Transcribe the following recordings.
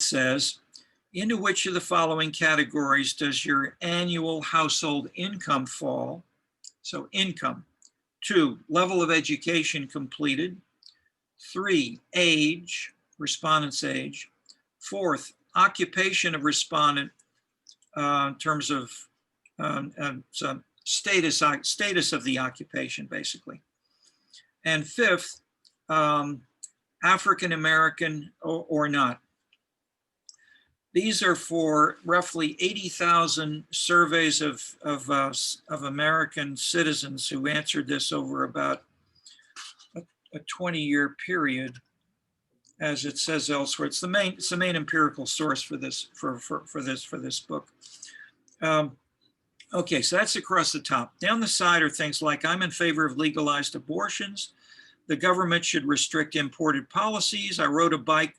says, into which of the following categories does your annual household income fall? So income. 2, level of education completed. 3, age, respondent's age. 4th, occupation of respondent in terms of so status of the occupation, basically. And 5th, African American or not. These are for roughly 80,000 surveys of American citizens who answered this over about a 20-year period, as it says elsewhere. It's the main empirical source for this for this book. Okay, so that's across the top. Down the side are things like, I'm in favor of legalized abortions. The government should restrict imported policies. I rode a bike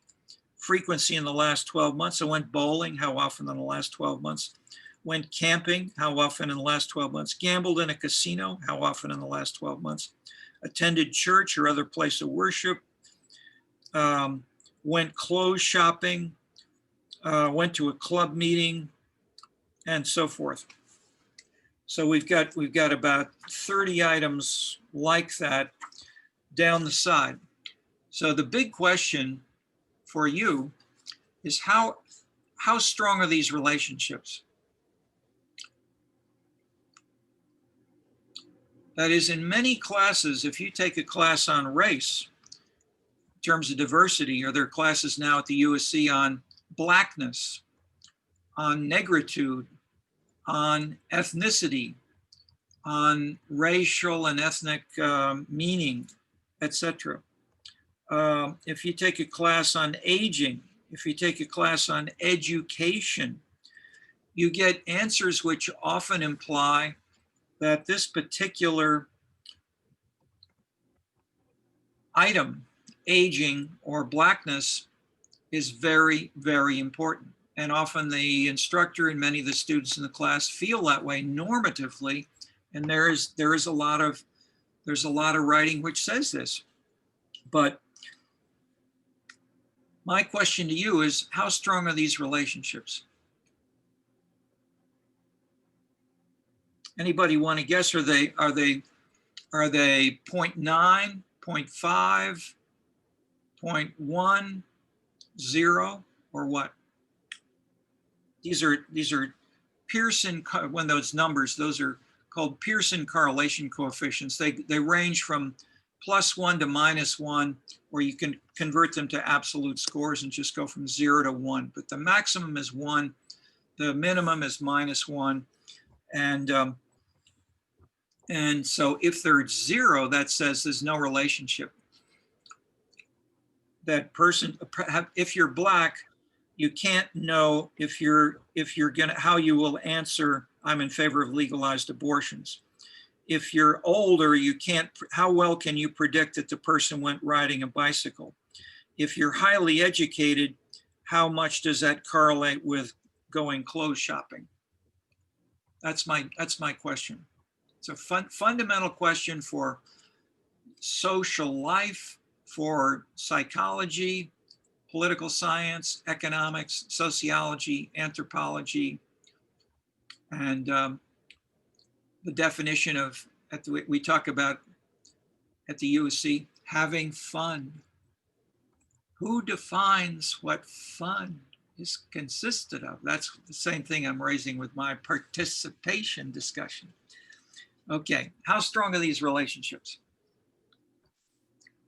frequency in the last 12 months. I went bowling, how often in the last 12 months? Went camping, how often in the last 12 months? Gambled in a casino, how often in the last 12 months? Attended church or other place of worship. Went clothes shopping, went to a club meeting, and so forth. So we've got about 30 items like that down the side. So the big question for you is how strong are these relationships? That is, in many classes, if you take a class on race, in terms of diversity, or there are classes now at the USC on Blackness, on negritude, on ethnicity, on racial and ethnic meaning, etc. If you take a class on aging, if you take a class on education, you get answers which often imply that this particular item, aging or Blackness, is very, very important. And often the instructor and many of the students in the class feel that way normatively. And there's a lot of writing which says this. But my question to you is, how strong are these relationships? Anybody want to guess? Are they 0.9, 0.5, 0.1, 0, or what? These are Pearson, when those numbers, those are called Pearson correlation coefficients. They range from +1 to -1, or you can convert them to absolute scores and just go from 0 to 1. But the maximum is 1, the minimum is -1, and so if they're 0, that says there's no relationship. That person, if you're Black, you can't know if you're gonna, how you will answer, I'm in favor of legalized abortions. If you're older, you can't, how well can you predict that the person went riding a bicycle? If you're highly educated, how much does that correlate with going clothes shopping? That's my question. It's a fundamental question for social life, for psychology, political science, economics, sociology, anthropology, and the definition of, we talk about at the USC, having fun. Who defines what fun is consisted of? That's the same thing I'm raising with my participation discussion. Okay, how strong are these relationships?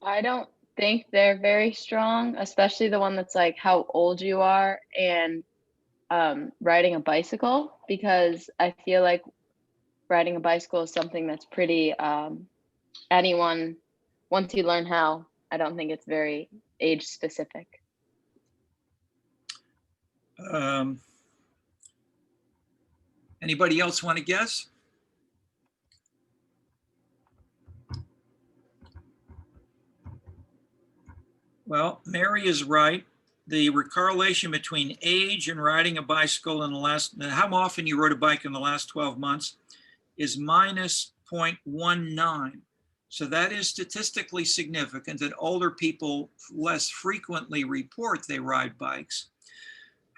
I don't think they're very strong, especially the one that's like how old you are and riding a bicycle, because I feel like riding a bicycle is something that's pretty anyone, once you learn how, I don't think it's very age specific. Anybody else want to guess? Well, Mary is right. The correlation between age and riding a bicycle in the last, how often you rode a bike in the last 12 months, is -0.19. So that is statistically significant that older people less frequently report they ride bikes.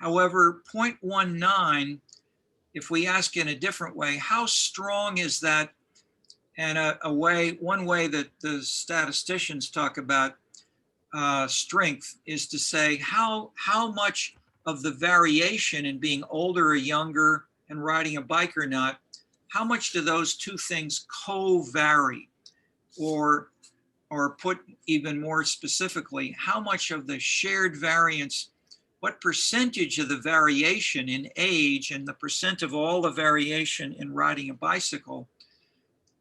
However, 0.19, if we ask in a different way, how strong is that? And one way that the statisticians talk about strength is to say how much of the variation in being older or younger and riding a bike or not, how much do those two things co-vary? Or put even more specifically, how much of the shared variance, what percentage of the variation in age and the percent of all the variation in riding a bicycle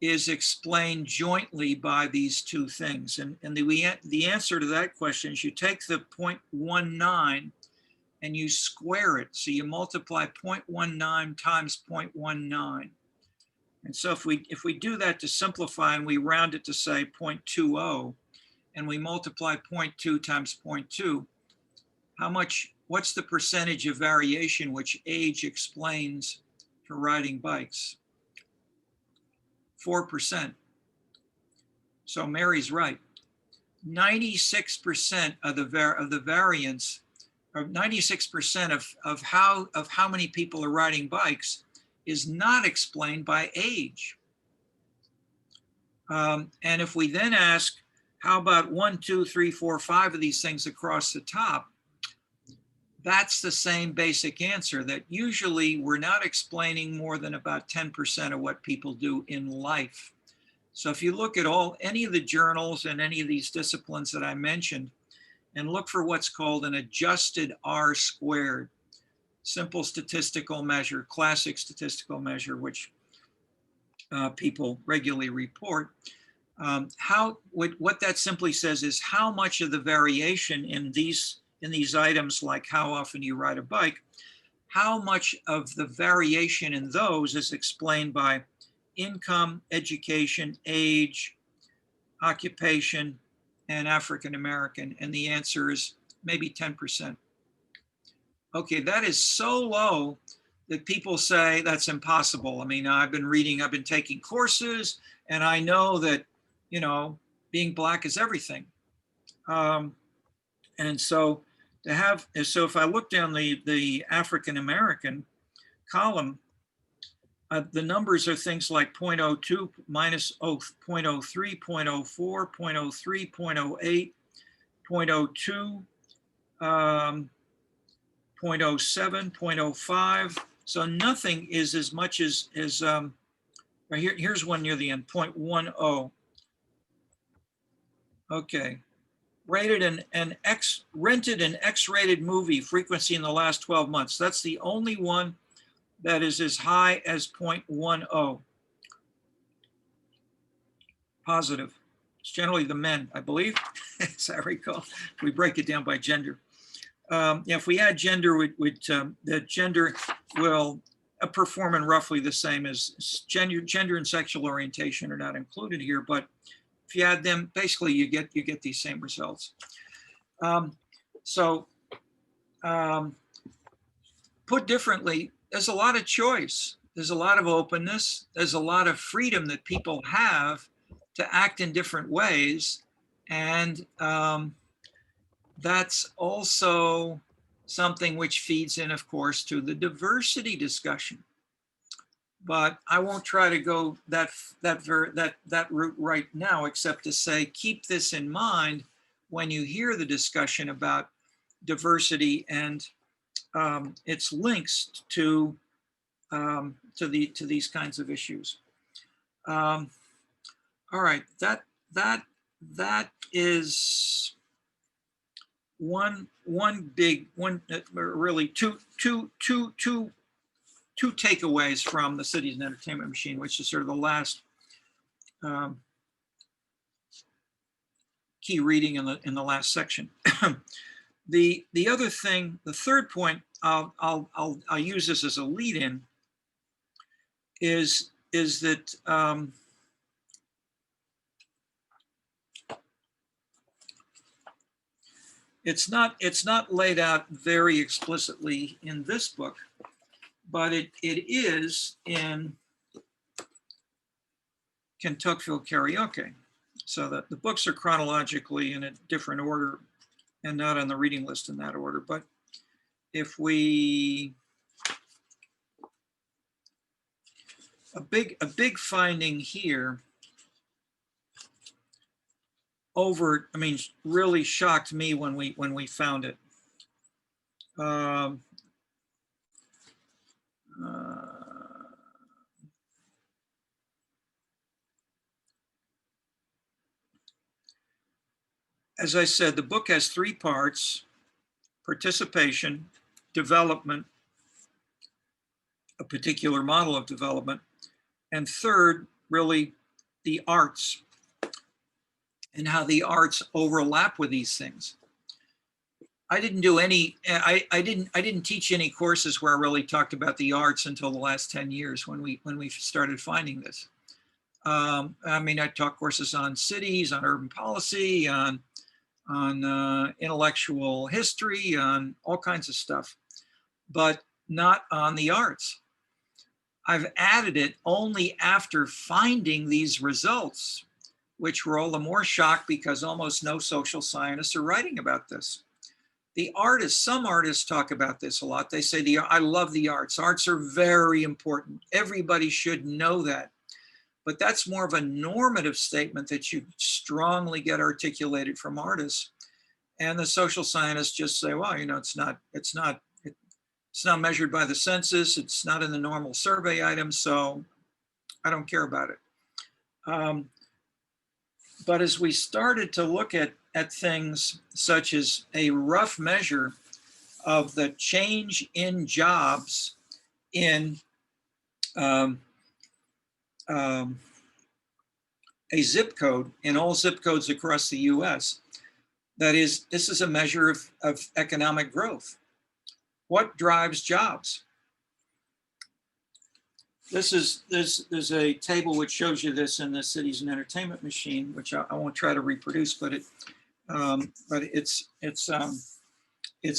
is explained jointly by these two things? And the answer to that question is you take the 0.19 and you square it. So you multiply 0.19 times 0.19. And so if we do that to simplify and we round it to say 0.20 and we multiply 0.2 times 0.2, what's the percentage of variation which age explains for riding bikes? 4%. So Mary's right. 96% of the variance, or 96% of how many people are riding bikes is not explained by age. And if we then ask, how about 1, 2, 3, 4, 5 of these things across the top? That's the same basic answer, that usually we're not explaining more than about 10% of what people do in life. So if you look at any of the journals and any of these disciplines that I mentioned, and look for what's called an adjusted R squared, simple statistical measure, classic statistical measure, which people regularly report, what that simply says is how much of the variation in these items, like how often you ride a bike, how much of the variation in those is explained by income, education, age, occupation, and African American? And the answer is maybe 10%. Okay, that is so low that people say that's impossible. I mean, I've been taking courses, and I know that, being Black is everything. And so if I look down the African American column, the numbers are things like 0.02 minus 0.03, 0.04, 0.03, 0.08, 0.02, 0.07, 0.05. So nothing is as much as right here. Here's one near the end, 0.10. Okay. Rented an X-rated movie frequency in the last 12 months. That's the only one that is as high as 0.10. Positive. It's generally the men, I believe, as I recall. We break it down by gender. If we add gender, the gender will perform in roughly the same as gender and sexual orientation are not included here, but if you add them, basically you get these same results. Put differently, there's a lot of choice. There's a lot of openness. There's a lot of freedom that people have to act in different ways. And that's also something which feeds in, of course, to the diversity discussion. But I won't try to go that route right now, except to say, keep this in mind when you hear the discussion about diversity and its links to these kinds of issues. All right, that is really two takeaways from the Cities and Entertainment Machine, which is sort of the last key reading in the last section. The other thing, the third point, I'll use this as a lead-in, is that it's not laid out very explicitly in this book, but it is in Kentuckville Karaoke. So that the books are chronologically in a different order and not on the reading list in that order. But if we, a big finding here I mean, really shocked me when we found it. Um, as I said, the book has 3 parts: participation, development, a particular model of development, and third, really, the arts and how the arts overlap with these things. I didn't do any, I didn't teach any courses where I really talked about the arts until the last 10 years when we started finding this. I mean, I taught courses on cities, on urban policy, on intellectual history, on all kinds of stuff, but not on the arts. I've added it only after finding these results, which were all the more shocked because almost no social scientists are writing about this. The artists, some artists talk about this a lot. They say, I love the arts. Arts are very important. Everybody should know that. But that's more of a normative statement that you strongly get articulated from artists. And the social scientists just say, well, you know, it's not measured by the census. It's not in the normal survey items. So I don't care about it. But as we started to look at things such as a rough measure of the change in jobs in a zip code, in all zip codes across the US, that is, this is a measure of economic growth. What drives jobs? There's a table which shows you this in the Cities and Entertainment Machine, which I won't try to reproduce, but it's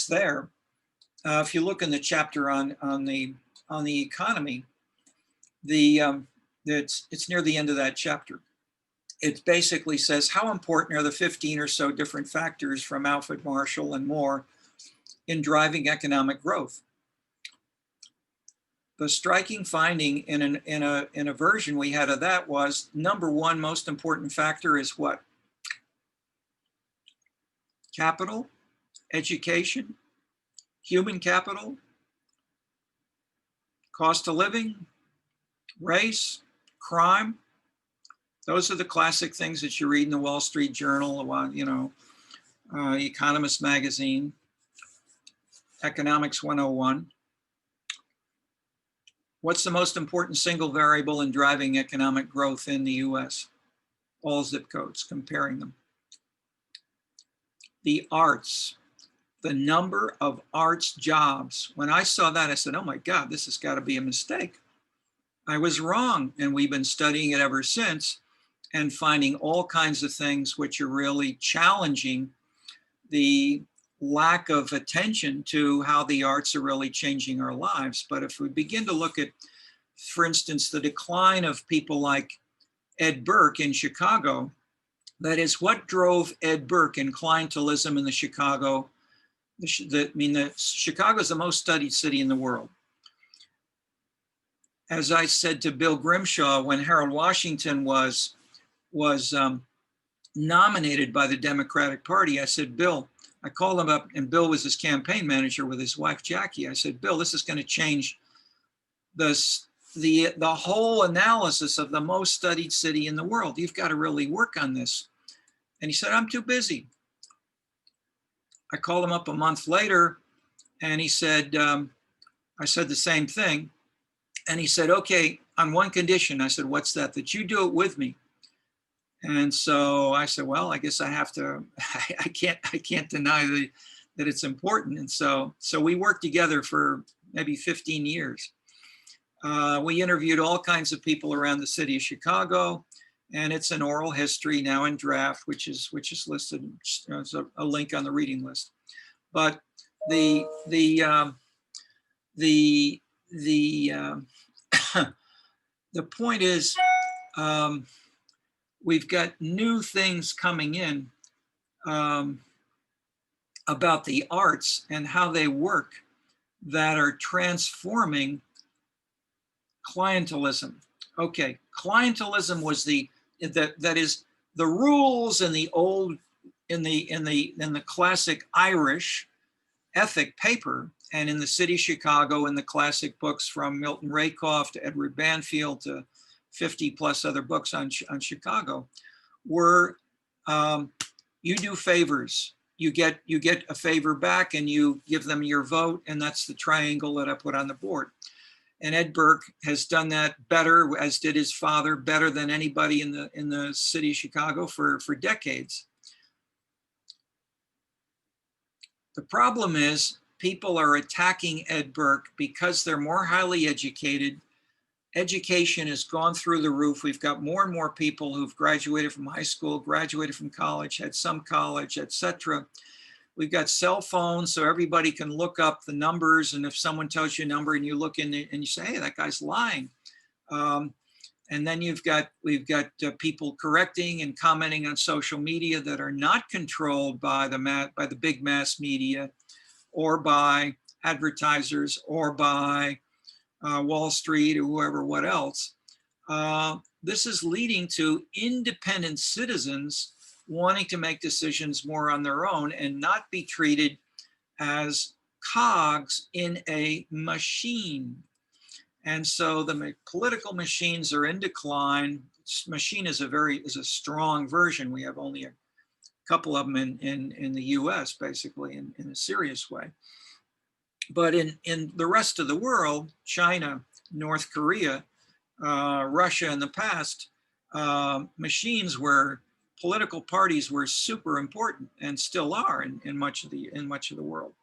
there. If you look in the chapter on the economy, it's near the end of that chapter. It basically says how important are the 15 or so different factors from Alfred Marshall and more in driving economic growth. The striking finding in a version we had of that was number one most important factor is what? Capital, education, human capital, cost of living, race, crime. Those are the classic things that you read in the Wall Street Journal, you know, Economist magazine, Economics 101. What's the most important single variable in driving economic growth in the US? All zip codes, comparing them. The arts, the number of arts jobs. When I saw that, I said, oh my God, this has got to be a mistake. I was wrong, and we've been studying it ever since and finding all kinds of things which are really challenging the lack of attention to how the arts are really changing our lives. But if we begin to look at, for instance, the decline of people like Ed Burke in Chicago, that is what drove Ed Burke in clientelism in the Chicago. Chicago is the most studied city in the world. As I said to Bill Grimshaw when Harold Washington was nominated by the Democratic Party, I said, Bill, I called him up, and Bill was his campaign manager with his wife, Jackie. I said, Bill, this is going to change the whole analysis of the most studied city in the world. You've got to really work on this. And he said, I'm too busy. I called him up a month later, and he said, I said the same thing. And he said, okay, on one condition. I said, what's that? That you do it with me. And so I said, well, I guess I have to, I can't deny that it's important. And so we worked together for maybe 15 years. We interviewed all kinds of people around the city of Chicago, and it's an oral history now in draft, which is listed as a link on the reading list. But the point is, we've got new things coming in about the arts and how they work that are transforming clientelism. Okay, clientelism was that is the rules in the old in the classic Irish ethic paper, and in the city of Chicago, in the classic books from Milton Rakoff to Edward Banfield to 50 plus other books on Chicago, were you do favors. You get a favor back and you give them your vote, and that's the triangle that I put on the board. And Ed Burke has done that better, as did his father, better than anybody in the city of Chicago for decades. The problem is people are attacking Ed Burke because they're more highly educated. Education has gone through the roof. We've got more and more people who've graduated from high school, graduated from college, had some college, etc. We've got cell phones, so everybody can look up the numbers. And if someone tells you a number and you look in it and you say, hey, that guy's lying. And then we've got people correcting and commenting on social media that are not controlled by the big mass media, or by advertisers, or by Wall Street, or whoever, what else. This is leading to independent citizens wanting to make decisions more on their own and not be treated as cogs in a machine. And so the political machines are in decline. Machine is a strong version. We have only a couple of them in the US, basically, in a serious way. But in the rest of the world, China, North Korea, Russia in the past, machines were, political parties were super important and still are in much of the world.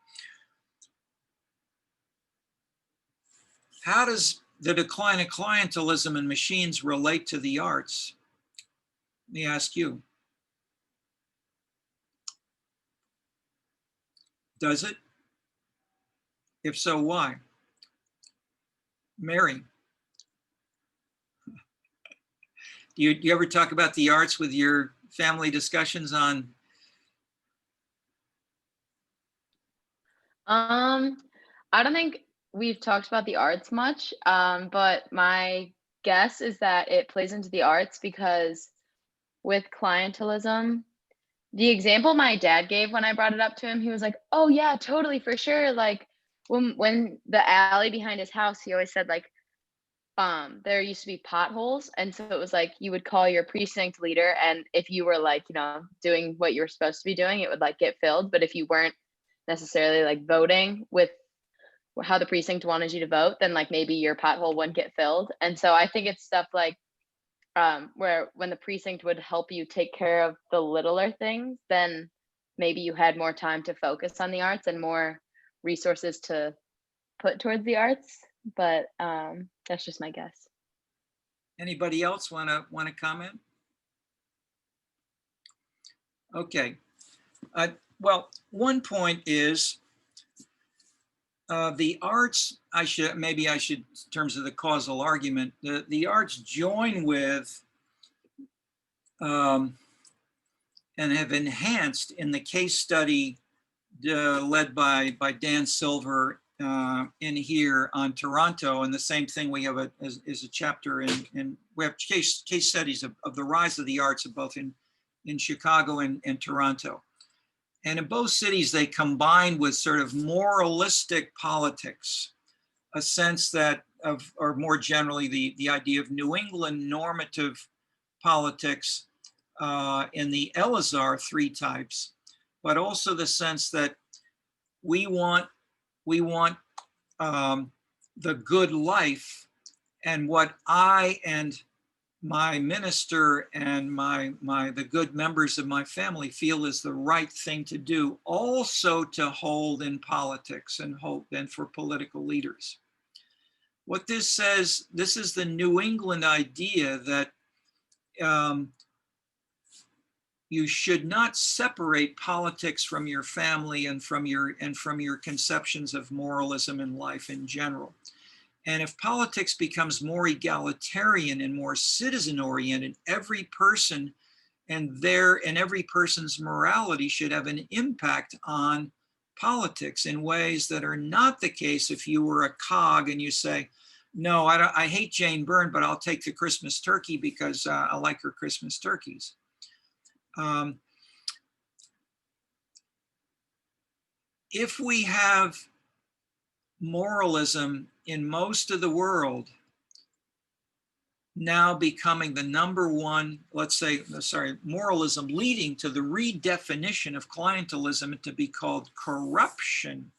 How does the decline of clientelism and machines relate to the arts? Let me ask you. Does it? If so, why? Mary, do you ever talk about the arts with your family discussions on? I don't think we've talked about the arts much, but my guess is that it plays into the arts because with clientelism, the example my dad gave when I brought it up to him, he was like, "Oh yeah, totally, for sure." Like when the alley behind his house, he always said like, there used to be potholes, and so it was like you would call your precinct leader, and if you were like, doing what you were supposed to be doing, it would like get filled. But if you weren't necessarily like voting with how the precinct wanted you to vote, then like maybe your pothole wouldn't get filled. And so I think it's stuff like where when the precinct would help you take care of the littler things, then maybe you had more time to focus on the arts and more resources to put towards the arts. But that's just my guess. Anybody else want to comment? Okay. Well, one point is the arts, I should, in terms of the causal argument, the arts join with and have enhanced in the case study led by Dan Silver in here on Toronto. And the same thing we have is a chapter in we have case studies of the rise of the arts both in Chicago and Toronto. And in both cities, they combine with sort of moralistic politics, a sense that or more generally, the idea of New England normative politics in the Elazar three types, but also the sense that we want the good life, and what I and my minister and the good members of my family feel is the right thing to do, also to hold in politics and for political leaders. What this says, this is the New England idea that you should not separate politics from your family and from your conceptions of moralism and life in general. And if politics becomes more egalitarian and more citizen-oriented, every person and every person's morality should have an impact on politics in ways that are not the case if you were a cog and you say, no, I hate Jane Byrne, but I'll take the Christmas turkey because I like her Christmas turkeys. If we have moralism in most of the world now becoming the number one, let's say, moralism leading to the redefinition of clientelism to be called corruption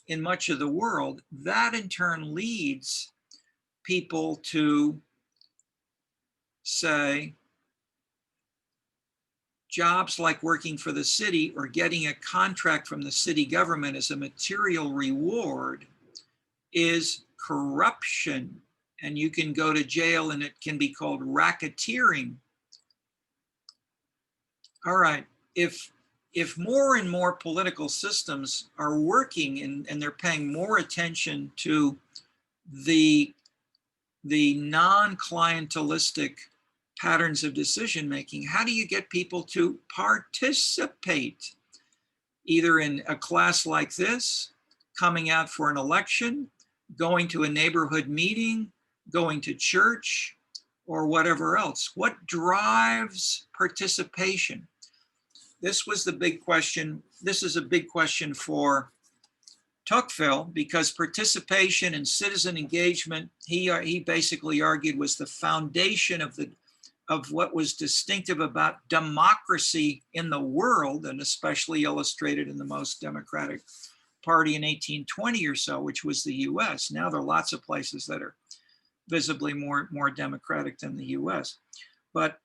in much of the world, that in turn leads people to say jobs like working for the city or getting a contract from the city government as a material reward is corruption, and you can go to jail and it can be called racketeering. All right, if more and more political systems are working and they're paying more attention to the non-clientelistic patterns of decision making, how do you get people to participate either in a class like this, coming out for an election, going to a neighborhood meeting, going to church, or whatever else? What drives participation? This was the big question. This is a big question for Tocqueville, because participation and citizen engagement, he basically argued, was the foundation of what was distinctive about democracy in the world, and especially illustrated in the most democratic party in 1820 or so, which was the US. Now there are lots of places that are visibly more democratic than the US. But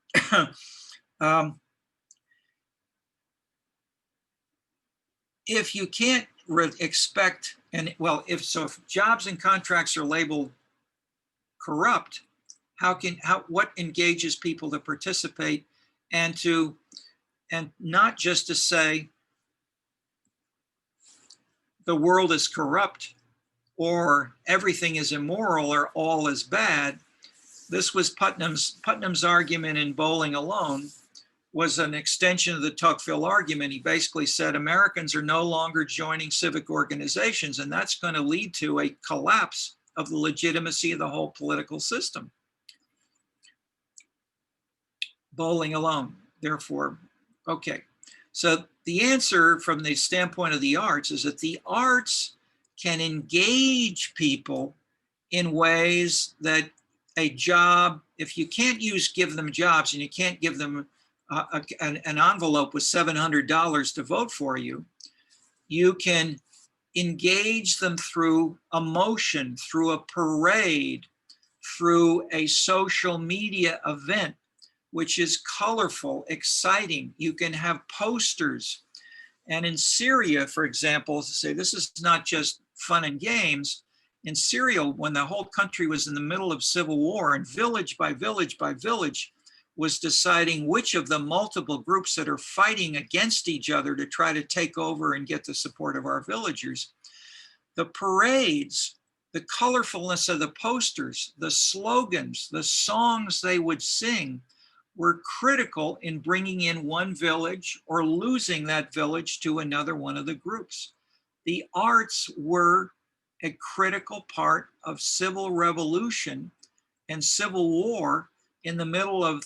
if you can't expect, and well, if jobs and contracts are labeled corrupt, what engages people to participate and not just to say the world is corrupt or everything is immoral or all is bad. This was Putnam's argument in Bowling Alone, was an extension of the Tocqueville argument. He basically said Americans are no longer joining civic organizations, and that's going to lead to a collapse of the legitimacy of the whole political system. Bowling Alone, therefore. Okay, so the answer from the standpoint of the arts is that the arts can engage people in ways that a job, if you can't give them jobs and you can't give them an envelope with $700 to vote for you, you can engage them through emotion, through a parade, through a social media event, which is colorful, exciting. You can have posters. And in Syria, for example, to say this is not just fun and games. In Syria, when the whole country was in the middle of civil war, and village by village by village was deciding which of the multiple groups that are fighting against each other to try to take over and get the support of our villagers, the parades, the colorfulness of the posters, the slogans, the songs they would sing were critical in bringing in one village or losing that village to another one of the groups. The arts were a critical part of civil revolution and civil war in the middle of,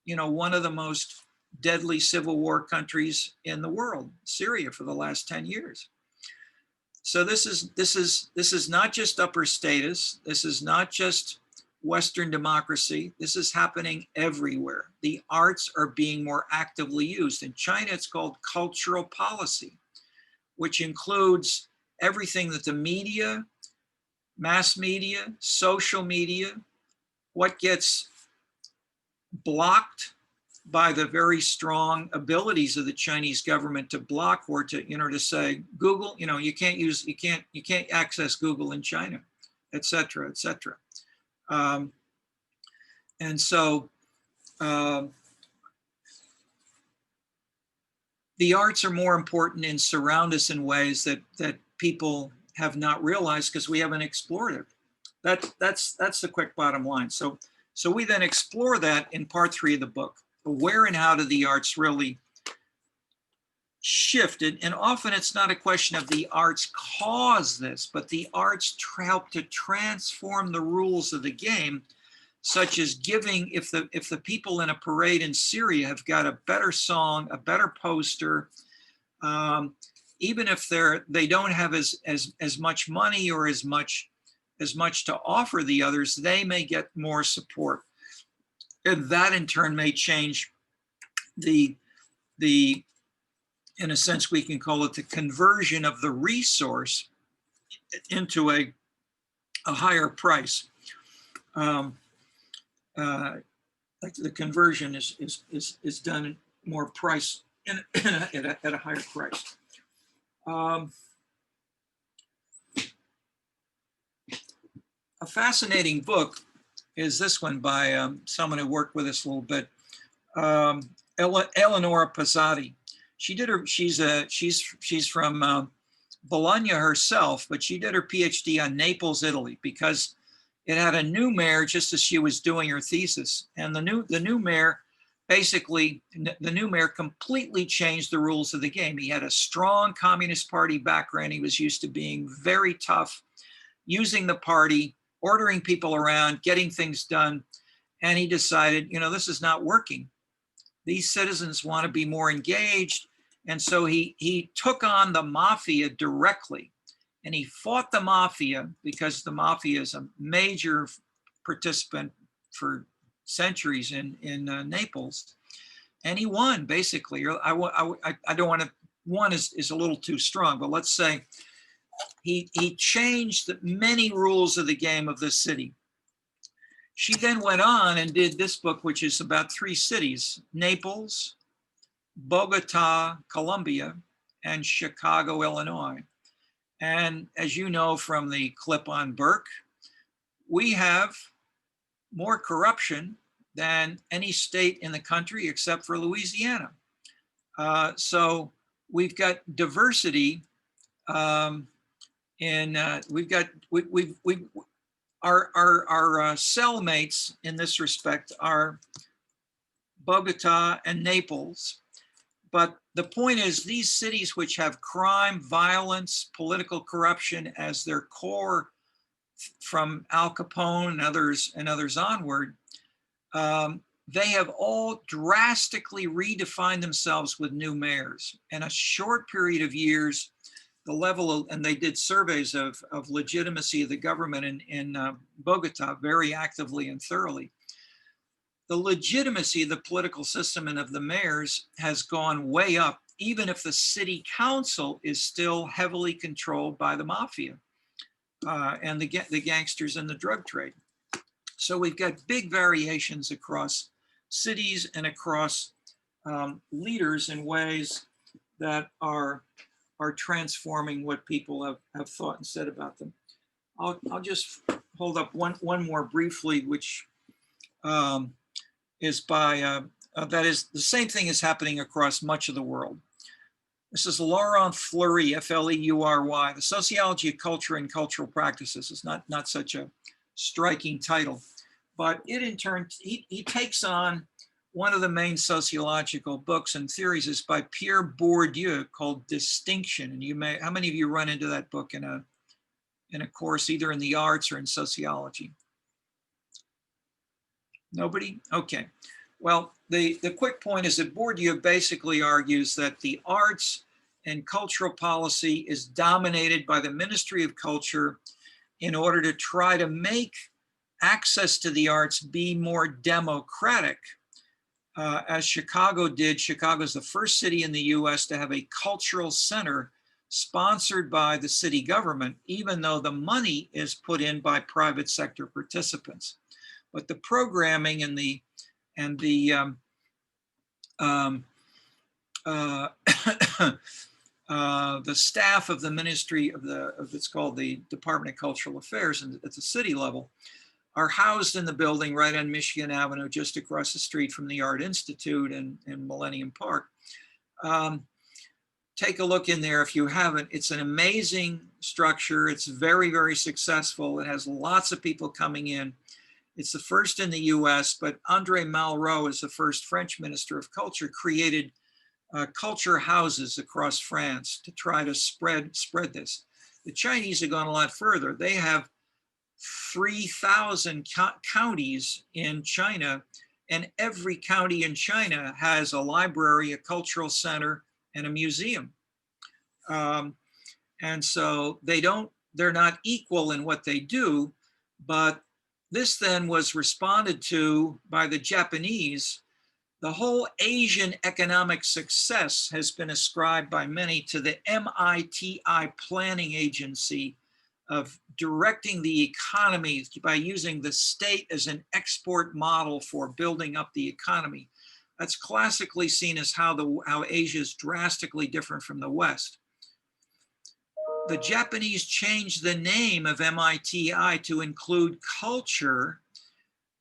one of the most deadly civil war countries in the world, Syria, for the last 10 years. So this is not just upper status. This is not just Western democracy. This is happening everywhere. The arts are being more actively used. In China, it's called cultural policy, which includes everything that the media, mass media, social media, what gets blocked by the very strong abilities of the Chinese government to block or to say Google, you can't access Google in China, et cetera, et cetera. And so the arts are more important and surround us in ways that people have not realized because we haven't explored it. That's the quick bottom line. So we then explore that in part 3 of the book. Where and how do the arts really shifted, and often it's not a question of the arts cause this, but the arts help to transform the rules of the game, such as giving, if the people in a parade in Syria have got a better song, a better poster, even if they don't have as much money or as much to offer the others, they may get more support, and that in turn may change the in a sense, we can call it the conversion of the resource into a higher price. Like the conversion is done more price at a higher price. A fascinating book is this one by someone who worked with us a little bit, Eleonora Pazzotti. She's from Bologna herself, but she did her PhD on Naples, Italy, because it had a new mayor just as she was doing her thesis. And the new mayor, basically, the new mayor completely changed the rules of the game. He had a strong Communist Party background. He was used to being very tough, using the party, ordering people around, getting things done. And he decided, this is not working. These citizens want to be more engaged. And so he took on the mafia directly, and he fought the mafia because the mafia is a major participant for centuries in Naples, and he won basically. I don't want to. One is a little too strong, but let's say he changed many rules of the game of the city. She then went on and did this book, which is about 3 cities: Naples, Bogota, Colombia, and Chicago, Illinois. And as you know from the clip on Burke, we have more corruption than any state in the country except for Louisiana. So we've got diversity our cellmates in this respect are Bogota and Naples. But the point is, these cities which have crime, violence, political corruption as their core from Al Capone and others onward, they have all drastically redefined themselves with new mayors. In a short period of years, the level of, and they did surveys of legitimacy of the government in Bogota very actively and thoroughly. The legitimacy of the political system and of the mayors has gone way up, even if the city council is still heavily controlled by the mafia and the gangsters and the drug trade. So we've got big variations across cities and across leaders in ways that are transforming what people have thought and said about them. I'll just hold up one more briefly, which is by, that is the same thing is happening across much of the world. This is Laurent Fleury, F-L-E-U-R-Y, The Sociology of Culture and Cultural Practices. It's not such a striking title, but it in turn, he takes on one of the main sociological books and theories is by Pierre Bourdieu called Distinction. And how many of you run into that book in a course, either in the arts or in sociology? Nobody? Okay. Well, the quick point is that Bourdieu basically argues that the arts and cultural policy is dominated by the Ministry of Culture in order to try to make access to the arts be more democratic. As Chicago did. Chicago is the first city in the US to have a cultural center sponsored by the city government, even though the money is put in by private sector participants. But the programming and the staff of the Ministry of it's called the Department of Cultural Affairs and at the city level are housed in the building right on Michigan Avenue, just across the street from the Art Institute in Millennium Park. Take a look in there if you haven't. It's an amazing structure. It's very, very successful. It has lots of people coming in. It's the first in the US, but André Malraux is the first French Minister of Culture, created culture houses across France to try to spread this. The Chinese have gone a lot further. They have 3,000 counties in China, and every county in China has a library, a cultural center, and a museum. And so they're not equal in what they do, but this then was responded to by the Japanese. The whole Asian economic success has been ascribed by many to the MITI planning agency of directing the economy by using the state as an export model for building up the economy. That's classically seen as how Asia is drastically different from the West. The Japanese changed the name of MITI to include culture.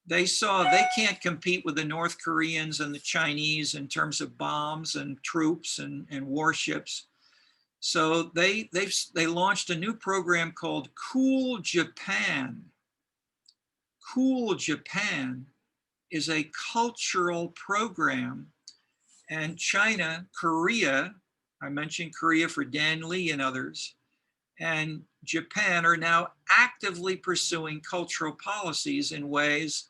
They saw they can't compete with the North Koreans and the Chinese in terms of bombs and troops and warships. So they launched a new program called Cool Japan. Cool Japan is a cultural program, and China, Korea, I mentioned Korea for Dan Lee and others, and Japan are now actively pursuing cultural policies in ways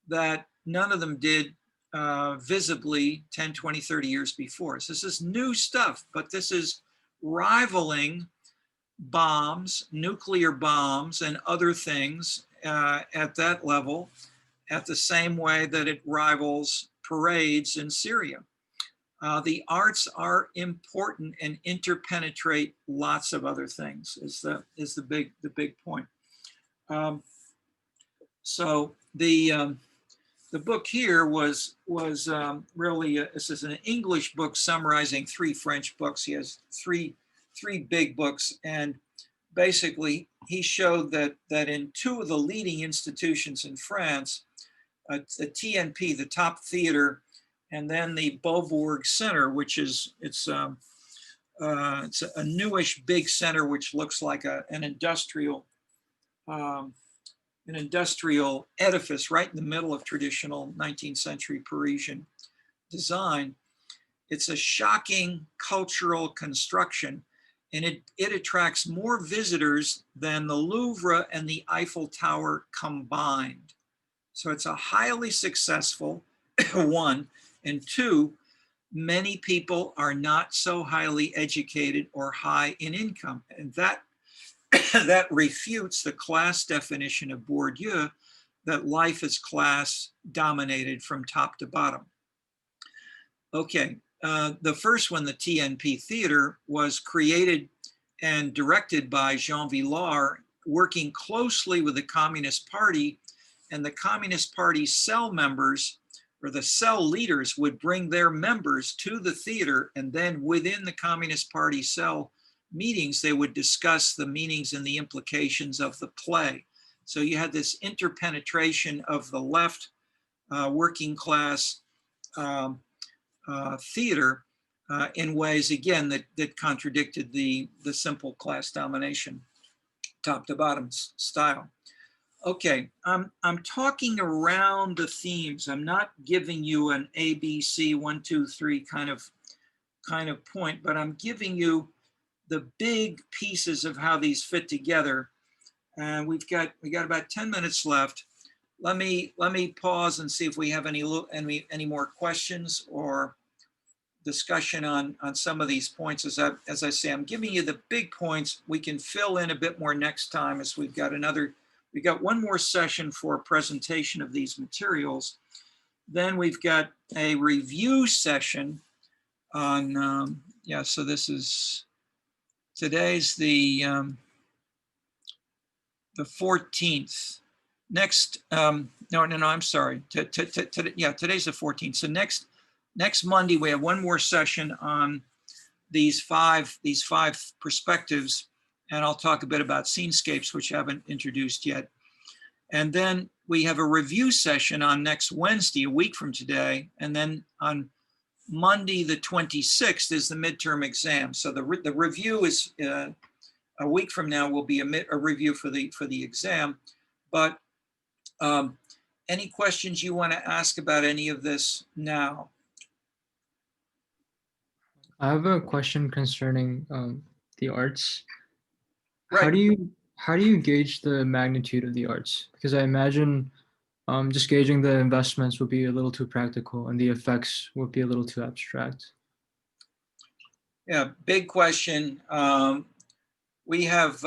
that none of them did visibly 10, 20, 30 years before. So this is new stuff, but this is rivaling bombs, nuclear bombs, and other things at that level, at the same way that it rivals parades in Syria. The arts are important and interpenetrate lots of other things. Is the big point. So the book here was really this is an English book summarizing 3 French books. He has three big books, and basically he showed that in 2 of the leading institutions in France, the TNP, the top theater, and then the Beaubourg Center, which is it's a newish big center which looks like an industrial edifice right in the middle of traditional 19th century Parisian design. It's a shocking cultural construction, and it attracts more visitors than the Louvre and the Eiffel Tower combined. So it's a highly successful one, and 2, many people are not so highly educated or high in income, and that that refutes the class definition of Bourdieu that life is class dominated from top to bottom. Okay, the first one, the TNP Theater, was created and directed by Jean Villard, working closely with the Communist Party, and the Communist Party cell members or the cell leaders would bring their members to the theater, and then within the Communist Party cell meetings, they would discuss the meanings and the implications of the play. So you had this interpenetration of the left working class theater in ways, again, that contradicted the simple class domination, top to bottom style. Okay, I'm talking around the themes. I'm not giving you an A, B, C, 1, 2, 3 kind of point, but I'm giving you the big pieces of how these fit together. And we got about 10 minutes left. Let me pause and see if we have any more questions or discussion on some of these points. As I say, I'm giving you the big points. We can fill in a bit more next time, as we've got one more session for a presentation of these materials. Then we've got a review session on, so this is, today's the 14th. Next, no, I'm sorry. Today's the 14th. So next Monday, we have one more session on these five perspectives, and I'll talk a bit about scenescapes, which I haven't introduced yet. And then we have a review session on next Wednesday, a week from today, and then on Monday, the 26th, is the midterm exam. So the review is a week from now will be a review for the exam. But any questions you want to ask about any of this now? I have a question concerning the arts. How Right. do you gauge the magnitude of the arts? Because I imagine just gauging the investments would be a little too practical, and the effects would be a little too abstract. Yeah, big question. We have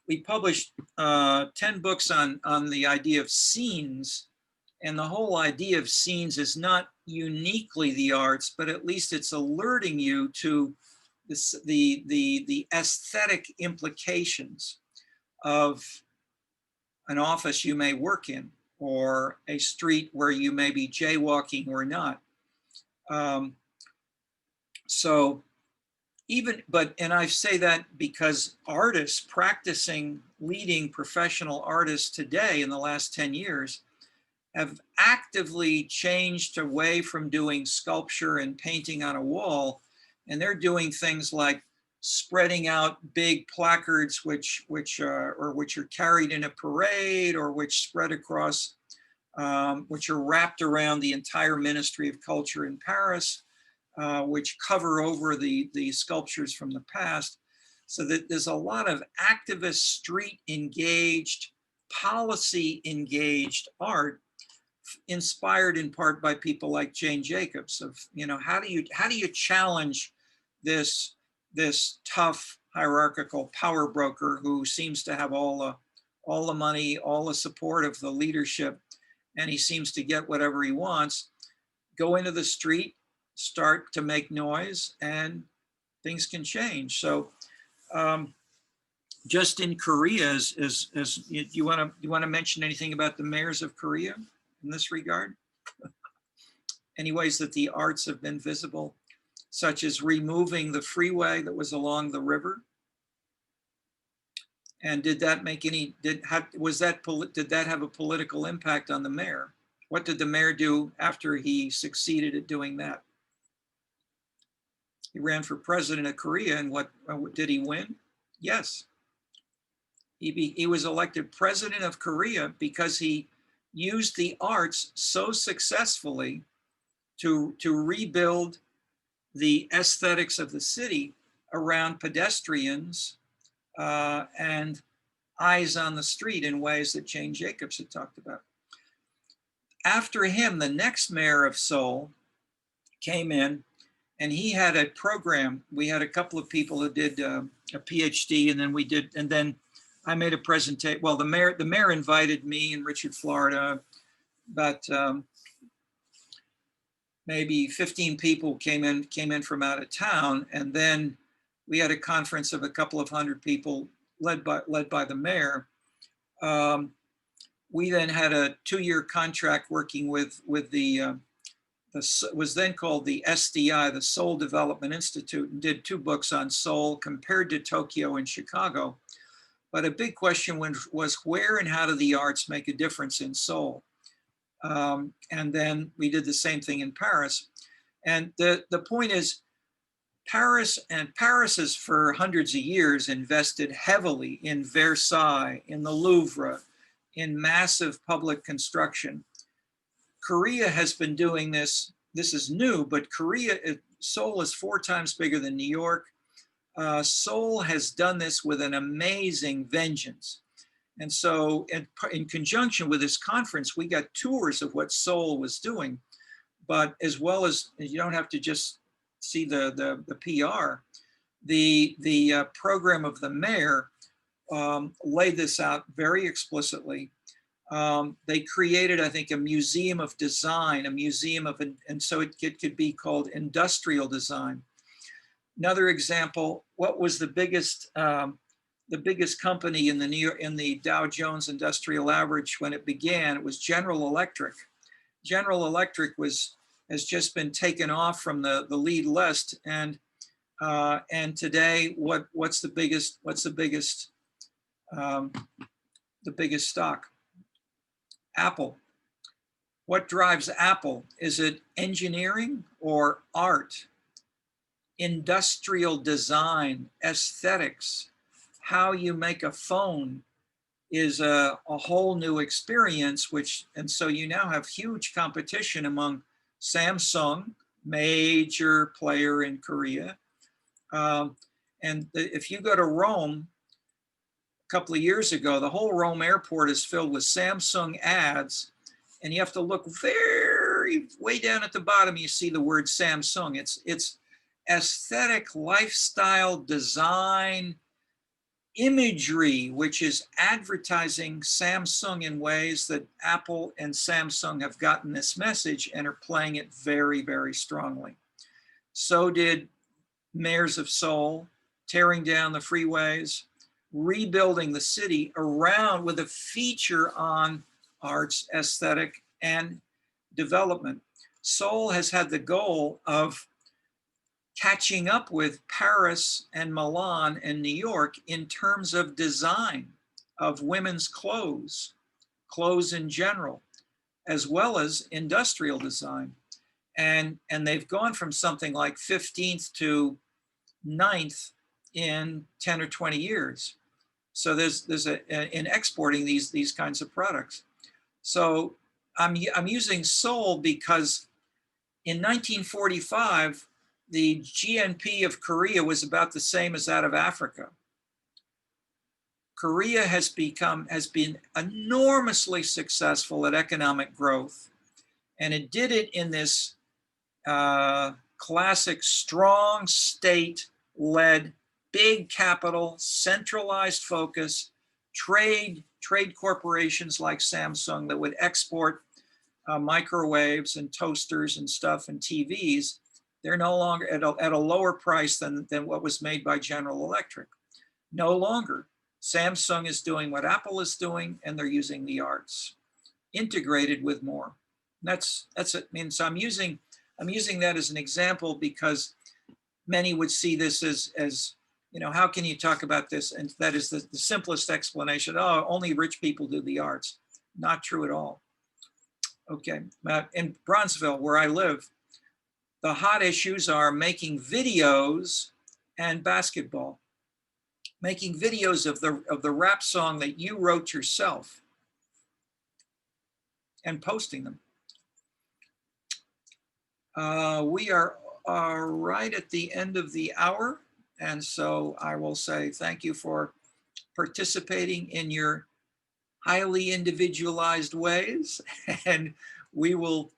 we published 10 books on the idea of scenes, and the whole idea of scenes is not uniquely the arts, but at least it's alerting you to this, the aesthetic implications of an office you may work in, or a street where you may be jaywalking or not. Um, so and I say that because artists practicing leading professional artists today in the last 10 years have actively changed away from doing sculpture and painting on a wall, and they're doing things like spreading out big placards which are carried in a parade, or which spread across, which are wrapped around the entire Ministry of Culture in Paris, which cover over the sculptures from the past. So that there's a lot of activist, street engaged, policy engaged art, inspired in part by people like Jane Jacobs. Of, you know, how do you challenge this tough hierarchical power broker who seems to have all the money, all the support of the leadership, and he seems to get whatever he wants. Go into the street, start to make noise, and things can change. So just in Korea, you want to mention anything about the mayors of Korea in this regard? Any ways that the arts have been visible, such as removing the freeway that was along the river? And did that make any, did that have a political impact on the mayor? What did the mayor do after he succeeded at doing that? He ran for president of Korea, and what did he win? Yes. He was elected president of Korea because he used the arts so successfully to rebuild the aesthetics of the city around pedestrians and eyes on the street in ways that Jane Jacobs had talked about. After him, the next mayor of Seoul came in, and he had a program. We had a couple of people who did a PhD, and then I made a presentation. Well, the mayor invited me and Richard Florida, but maybe 15 people came in from out of town, and then we had a conference of a couple of hundred people led by the mayor. We then had a 2-year contract working with the was then called the SDI, the Seoul Development Institute, and did 2 books on Seoul compared to Tokyo and Chicago. But a big question was where and how do the arts make a difference in Seoul? And then we did the same thing in Paris. And the point is, Paris has for hundreds of years invested heavily in Versailles, in the Louvre, in massive public construction. Korea has been doing this. This is new, but Seoul is 4 times bigger than New York. Seoul has done this with an amazing vengeance. And so in conjunction with this conference, we got tours of what Seoul was doing. But as well as, you don't have to just see the PR, the program of the mayor laid this out very explicitly. They created, I think, a museum of design, and so it could be called industrial design. Another example, what was the biggest company in the Dow Jones Industrial Average when it began? It was General Electric. General Electric has just been taken off from the lead list, and today, what's the biggest stock? Apple. What drives Apple? Is it engineering or art? Industrial design, aesthetics, how you make a phone is a whole new experience, and so you now have huge competition among Samsung, major player in Korea. If you go to Rome, a couple of years ago, the whole Rome airport is filled with Samsung ads, and you have to look very way down at the bottom. You see the word Samsung. It's aesthetic, lifestyle, design, imagery, which is advertising Samsung in ways that Apple and Samsung have gotten this message and are playing it very, very strongly. So did mayors of Seoul, tearing down the freeways, rebuilding the city around with a feature on arts, aesthetic, and development. Seoul has had the goal of catching up with Paris and Milan and New York in terms of design of women's clothes in general, as well as industrial design. And they've gone from something like 15th to 9th in 10 or 20 years. So there's in exporting these kinds of products. So I'm using Seoul because in 1945, the GNP of Korea was about the same as that of Africa. Korea has been enormously successful at economic growth, and it did it in this classic strong state-led, big capital, centralized focus, trade corporations like Samsung that would export microwaves and toasters and stuff and TVs. They're no longer at a lower price than what was made by General Electric. No longer. Samsung is doing what Apple is doing, and they're using the arts integrated with more. That's it. I mean, so I'm using that as an example because many would see this as you know, how can you talk about this? And that is the simplest explanation. Oh, only rich people do the arts. Not true at all. Okay, in Bronzeville, where I live, the hot issues are making videos and basketball. Making videos of the rap song that you wrote yourself and posting them. We are right at the end of the hour, and so I will say thank you for participating in your highly individualized ways, and we will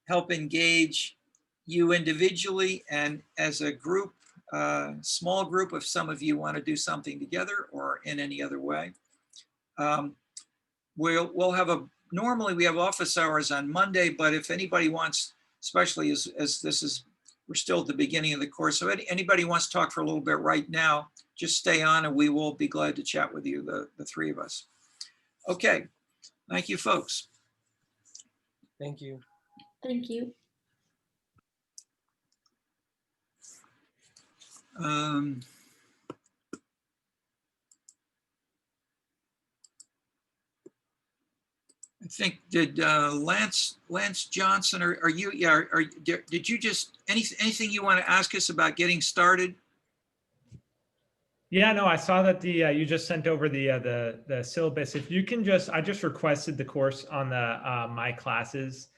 help engage you individually and as a group, small group if some of you want to do something together or in any other way. We'll have normally we have office hours on Monday, but if anybody wants, especially as we're still at the beginning of the course, so anybody wants to talk for a little bit right now, just stay on and we will be glad to chat with you, the three of us. Okay, thank you, folks. Thank you. Thank you. I think did Lance Johnson, are you? Yeah. Did you just anything you want to ask us about getting started? Yeah, no, I saw that you just sent over the syllabus. If you can I just requested the course on the my classes.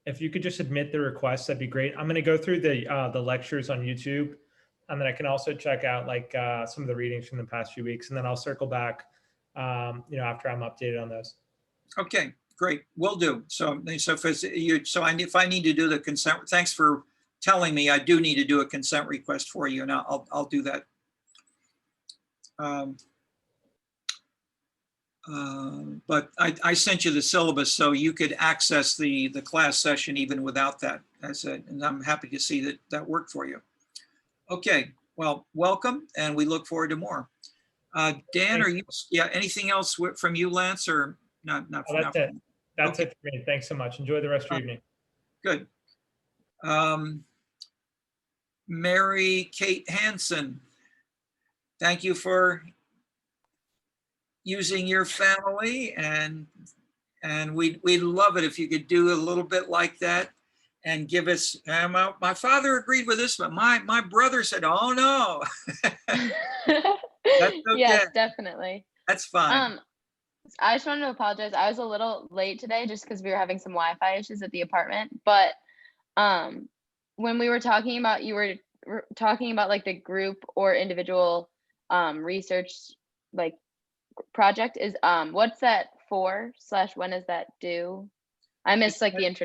If you could just submit the request, that'd be great. I'm going to go through the lectures on YouTube, and then I can also check out like some of the readings from the past few weeks, and then I'll circle back, after I'm updated on those. Okay, great, will do. So if I need to do the consent, thanks for telling me. I do need to do a consent request for you, and I'll do that. But I sent you the syllabus so you could access the class session even without that. And I'm happy to see that worked for you. Okay, well, welcome, and we look forward to more. Dan, anything else from you, Lance, or not? That's it. That's it for me. Thanks so much. Enjoy the rest of your evening. Good. Mary Kate Hansen, thank you for using your family, and we'd love it if you could do a little bit like that and give us, my father agreed with this, but my brother said, oh no. That's okay. Yes, definitely. That's fine. I just wanted to apologize. I was a little late today just because we were having some Wi-Fi issues at the apartment, but when we were talking about, you were talking about like the group or individual research like project is what's that for / when is that due? I missed like the intro.